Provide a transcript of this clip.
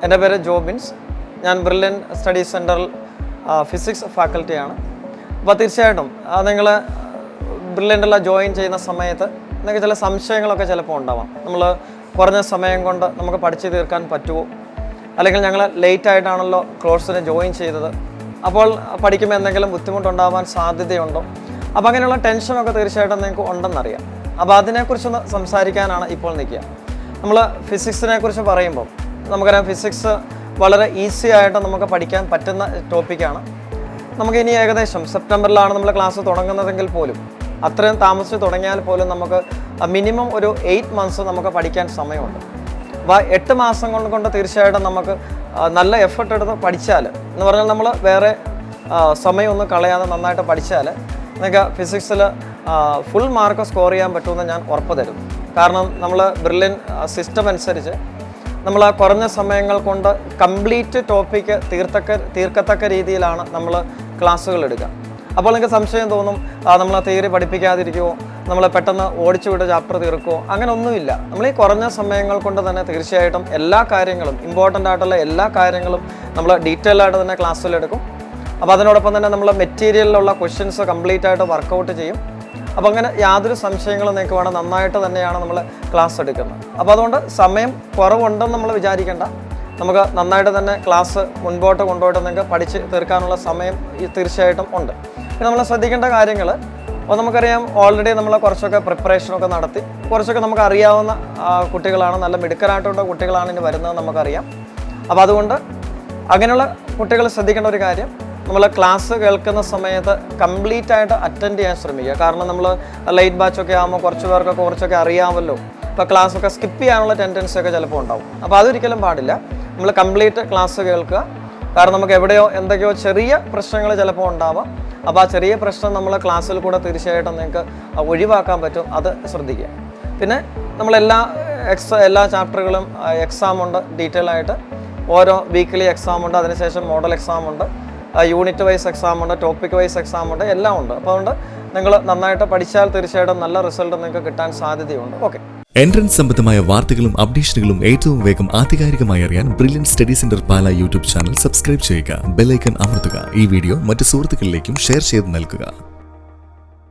എൻ്റെ പേര് ജോബിൻസ്. ഞാൻ ബ്രില്യൻ സ്റ്റഡി സെൻറ്ററിൽ ഫിസിക്സ് ഫാക്കൽറ്റിയാണ്. അപ്പോൾ തീർച്ചയായിട്ടും നിങ്ങൾ ബ്രില്യൻ്റിൽ ജോയിൻ ചെയ്യുന്ന സമയത്ത് നിങ്ങൾക്ക് ചില സംശയങ്ങളൊക്കെ ചിലപ്പോൾ ഉണ്ടാവാം. നമ്മൾ കുറഞ്ഞ സമയം കൊണ്ട് നമുക്ക് പഠിച്ചു തീർക്കാൻ പറ്റുമോ, അല്ലെങ്കിൽ ഞങ്ങൾ ലേറ്റ് ആയിട്ടാണല്ലോ കോഴ്സിന് ജോയിൻ ചെയ്തത്, അപ്പോൾ പഠിക്കുമ്പോൾ എന്തെങ്കിലും ബുദ്ധിമുട്ടുണ്ടാവാൻ സാധ്യതയുണ്ടോ? അപ്പോൾ അങ്ങനെയുള്ള ടെൻഷനൊക്കെ തീർച്ചയായിട്ടും നിങ്ങൾക്ക് ഉണ്ടെന്നറിയാം. അപ്പോൾ അതിനെക്കുറിച്ചൊന്ന് സംസാരിക്കാനാണ് ഇപ്പോൾ നിൽക്കുക. നമ്മൾ ഫിസിക്സിനെ കുറിച്ച് പറയുമ്പോൾ നമുക്കറിയാം, ഫിസിക്സ് വളരെ ഈസി ആയിട്ട് നമുക്ക് പഠിക്കാൻ പറ്റുന്ന ടോപ്പിക്കാണ്. നമുക്കിനി ഏകദേശം സെപ്റ്റംബറിലാണ് നമ്മൾ ക്ലാസ് തുടങ്ങുന്നതെങ്കിൽ പോലും, അത്രയും താമസിച്ച് തുടങ്ങിയാൽ പോലും നമുക്ക് മിനിമം ഒരു 8 മന്ത്സ് നമുക്ക് പഠിക്കാൻ സമയമുണ്ട്. അപ്പോൾ 8 മാസം കൊണ്ട് തീർച്ചയായിട്ടും നമുക്ക് നല്ല എഫർട്ട് എടുത്ത് പഠിച്ചാൽ, എന്ന് പറഞ്ഞാൽ നമ്മൾ വേറെ സമയമൊന്നും കളയാതെ നന്നായിട്ട് പഠിച്ചാൽ നിങ്ങൾക്ക് ഫിസിക്സിൽ ഫുൾ മാർക്ക് സ്കോർ ചെയ്യാൻ പറ്റുമെന്ന് ഞാൻ ഉറപ്പ് തരുന്നു. കാരണം നമ്മൾ ബ്രില്യൻ സിസ്റ്റം അനുസരിച്ച് നമ്മൾ ആ കുറഞ്ഞ സമയങ്ങൾ കൊണ്ട് കംപ്ലീറ്റ് ടോപ്പിക്ക് തീർക്കത്തക്ക രീതിയിലാണ് നമ്മൾ ക്ലാസ്സുകൾ എടുക്കുക. അപ്പോൾ നിങ്ങൾക്ക് സംശയം തോന്നും, നമ്മൾ തിയറി പഠിപ്പിക്കാതിരിക്കുമോ, നമ്മൾ പെട്ടെന്ന് ഓടിച്ചു വിട്ട് ചാപ്റ്റർ തീർക്കുമോ? അങ്ങനെ ഒന്നുമില്ല. നമ്മൾ ഈ കുറഞ്ഞ സമയങ്ങൾ കൊണ്ട് തന്നെ തീർച്ചയായിട്ടും എല്ലാ കാര്യങ്ങളും, ഇമ്പോർട്ടൻ്റ് ആയിട്ടുള്ള എല്ലാ കാര്യങ്ങളും നമ്മൾ ഡീറ്റെയിൽ ആയിട്ട് തന്നെ ക്ലാസ്സിലെടുക്കും. അപ്പോൾ അതിനോടൊപ്പം തന്നെ നമ്മൾ മെറ്റീരിയലിലുള്ള ക്വസ്റ്റ്യൻസ് കംപ്ലീറ്റ് ആയിട്ട് വർക്കൗട്ട് ചെയ്യും. അപ്പോൾ അങ്ങനെ യാതൊരു സംശയങ്ങളും നിങ്ങൾക്ക് വേണം, നന്നായിട്ട് തന്നെയാണ് നമ്മൾ ക്ലാസ് എടുക്കുന്നത്. അപ്പോൾ അതുകൊണ്ട് സമയം കുറവുണ്ടെന്ന് നമ്മൾ വിചാരിക്കേണ്ട. നമുക്ക് നന്നായിട്ട് തന്നെ ക്ലാസ് മുൻപോട്ട് കൊണ്ടുപോയിട്ട് നിങ്ങൾക്ക് പഠിച്ച് തീർക്കാനുള്ള സമയം തീർച്ചയായിട്ടും ഉണ്ട്. പിന്നെ നമ്മൾ ശ്രദ്ധിക്കേണ്ട കാര്യങ്ങൾ, അപ്പോൾ നമുക്കറിയാം, ഓൾറെഡി നമ്മൾ കുറച്ചൊക്കെ പ്രിപ്പറേഷനൊക്കെ നടത്തി, കുറച്ചൊക്കെ നമുക്ക് അറിയാവുന്ന കുട്ടികളാണ്, നല്ല മിടുക്കരായിട്ടുള്ള കുട്ടികളാണ് ഇനി വരുന്നത് നമുക്കറിയാം. അപ്പോൾ അതുകൊണ്ട് അങ്ങനെയുള്ള കുട്ടികൾ ശ്രദ്ധിക്കേണ്ട ഒരു കാര്യം, നമ്മൾ ക്ലാസ് കേൾക്കുന്ന സമയത്ത് കംപ്ലീറ്റ് ആയിട്ട് അറ്റൻഡ് ചെയ്യാൻ ശ്രമിക്കുക. കാരണം നമ്മൾ ലൈറ്റ് ബാച്ചൊക്കെ ആകുമ്പോൾ കുറച്ചൊക്കെ അറിയാമല്ലോ. ഇപ്പോൾ ക്ലാസ്സൊക്കെ സ്കിപ്പ് ചെയ്യാനുള്ള ടെൻഡൻസി ഒക്കെ ചിലപ്പോൾ ഉണ്ടാവും. അപ്പോൾ അതൊരിക്കലും പാടില്ല. നമ്മൾ കംപ്ലീറ്റ് ക്ലാസ് കേൾക്കുക. കാരണം നമുക്ക് എവിടെയോ എന്തൊക്കെയോ ചെറിയ പ്രശ്നങ്ങൾ ചിലപ്പോൾ ഉണ്ടാവാം. അപ്പോൾ ആ ചെറിയ പ്രശ്നം നമ്മൾ ക്ലാസ്സിൽ കൂടെ തീർച്ചയായിട്ടും നിങ്ങൾക്ക് ഒഴിവാക്കാൻ പറ്റും. അത് ശ്രദ്ധിക്കുക. പിന്നെ എല്ലാ ചാപ്റ്ററുകളും എക്സാമുണ്ട്, ഡീറ്റെയിൽ ആയിട്ട് ഓരോ വീക്കിലി എക്സാമുണ്ട്, അതിനുശേഷം മോഡൽ എക്സാമുണ്ട്, യൂണിറ്റ് വൈസ് എക്സാമുണ്ട്, ടോപ്പിക് വൈസ് എക്സാമുണ്ട്, എല്ലാം ഉണ്ട്. അപ്പോൾ അതുകൊണ്ട് നിങ്ങൾ നന്നായിട്ട് പഠിച്ചാൽ തീർച്ചയായിട്ടും നല്ല റിസൾട്ട് നിങ്ങൾക്ക് കിട്ടാൻ സാധ്യതയുണ്ട്. ഓക്കെ. എൻട്രൻസ് സംബന്ധമായ വാർത്തകളും അപ്ഡേഷനുകളും ഏറ്റവും വേഗം ആധികാരികമായി അറിയാൻ ബ്രില്യൻ സ്റ്റഡി സെന്റർ പാല യൂട്യൂബ് ചാനൽ സബ്സ്ക്രൈബ് ചെയ്യുക. ബെൽ ഐക്കൺ അമർത്തുക. ഈ വീഡിയോ മറ്റു സുഹൃത്തുക്കളിലേക്കും ഷെയർ ചെയ്ത് നൽകുക.